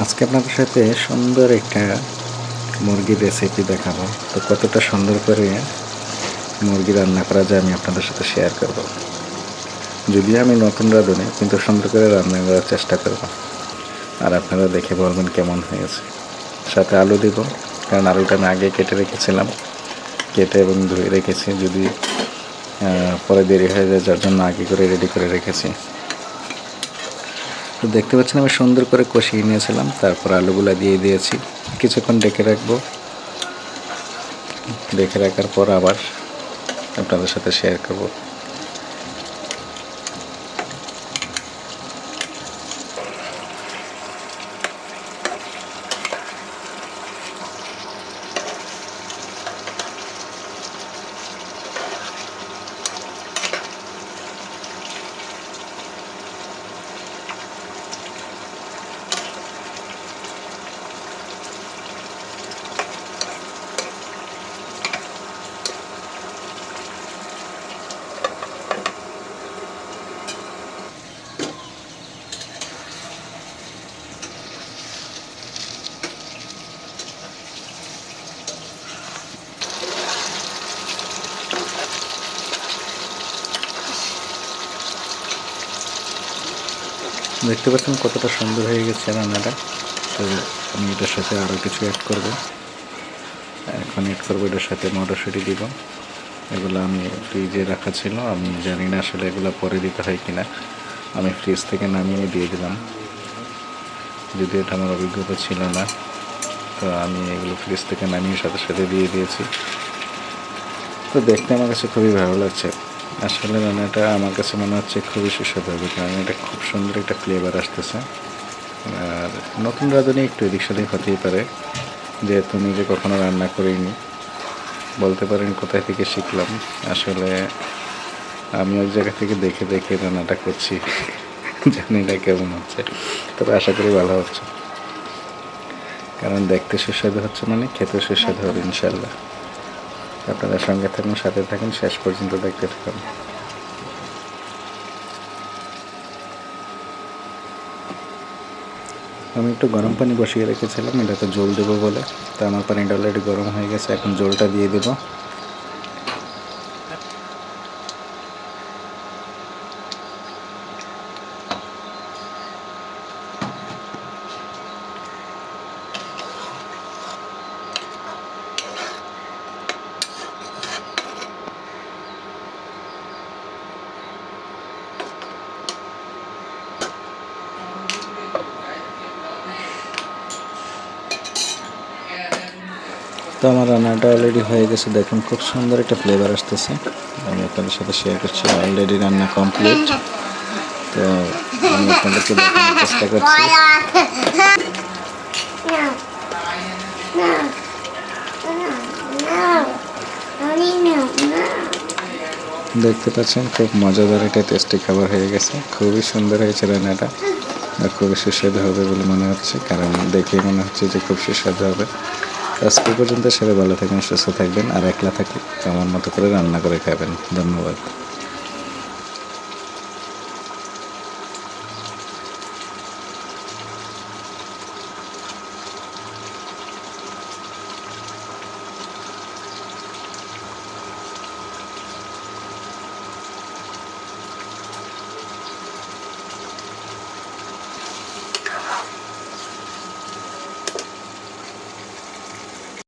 আজকে আপনাদের সাথে সুন্দর একটা মুরগির রেসিপি দেখাবো। তো কতটা সুন্দর করে মুরগি রান্না করা যায় আমি আপনাদের সাথে শেয়ার করব। যদিও আমি নতুন রাঁধুনি, কিন্তু সুন্দর করে রান্না করার চেষ্টা করব, আর আপনারা দেখে বলবেন কেমন হয়েছে। সাথে আলু দিব, কারণ আলুটা আমি আগে কেটে রেখেছিলাম, কেটে এবং ধুয়ে রেখেছি। যদি পরে দেরি হয়ে যায়, যার জন্য আগে করে রেডি করে রেখেছি। তো দেখতে পাচ্ছেন আমি সুন্দর করে কষিয়ে নিয়েছিলাম, তারপর আলুগুলা দিয়ে দিয়েছি। কিছুক্ষণ ডেকে রাখবো, ডেকে রাখার পর আবার আপনাদের সাথে শেয়ার করব। দেখতে পাচ্ছেন কতটা সুন্দর হয়ে গেছে রান্নাটা। তো আমি এটার সাথে আরও কিছু অ্যাড করব। এখন অ্যাড করবো এটার সাথে মটরশুঁটি দিব। এগুলো আমি ফ্রিজে রাখা ছিল, আমি জানি না আসলে এগুলো পরে দিতে হয় কিনা। আমি ফ্রিজ থেকে নামিয়ে দিয়ে দিলাম, যদি এটা আমার অভিজ্ঞতা ছিল না। তো আমি এগুলো ফ্রিজ থেকে নামিয়ে সাথে সাথে দিয়ে দিয়েছি। তো দেখতে আমার কাছে খুবই ভালো লাগছে। আসলে রান্নাটা আমার কাছে মনে হচ্ছে খুবই সুস্বাদু হবে, কারণ এটা খুব সুন্দর একটা ফ্লেভার আসতেছে। আর নতুন রাঁধুনি একটু এদিক সেদিক হতেই পারে, যেহেতু নিজে কখনো রান্না করিনি। বলতে পারেন কোথায় থেকে শিখলাম। আসলে আমি এক জায়গা থেকে দেখে দেখে রান্নাটা করছি। জানি না কেমন হচ্ছে, তবে আশা করি ভালো হচ্ছে, কারণ দেখতে সুস্বাদু হচ্ছে মানে খেতে সুস্বাদু হবে ইনশাল্লাহ। আপনারা সঙ্গে থাকুন, সাথে থাকুন, শেষ পর্যন্ত দেখতে থাকুন। আমি একটু গরম পানি বসিয়ে রেখেছিলাম এটাতে জল দেবো বলে। তো আমার পানিটা অলরেডি গরম হয়ে গেছে, এখন জলটা দিয়ে দেবো। তো আমার রান্নাটা অলরেডি হয়ে গেছে, দেখুন খুব সুন্দর একটা ফ্লেভার আসতেছে। আমি আপনাদের সাথে শেয়ার করছি, অলরেডি রান্না কমপ্লিট। তো আমি আপনাদেরকে দেখানোর চেষ্টা করছি। দেখতে পাচ্ছেন খুব মজাদার একটা টেস্টি খাবার হয়ে গেছে। খুবই সুন্দর হয়েছে রান্নাটা, আর খুবই সুস্বাদু হবে বলে মনে হচ্ছে, কারণ দেখেই মনে হচ্ছে যে খুব সুস্বাদু হবে। আজকে পর্যন্ত সবাই ভালো থাকবেন, সুস্থ থাকবেন, আর একলা থাকলে আমার মতো করে রান্না করে খাবেন। ধন্যবাদ।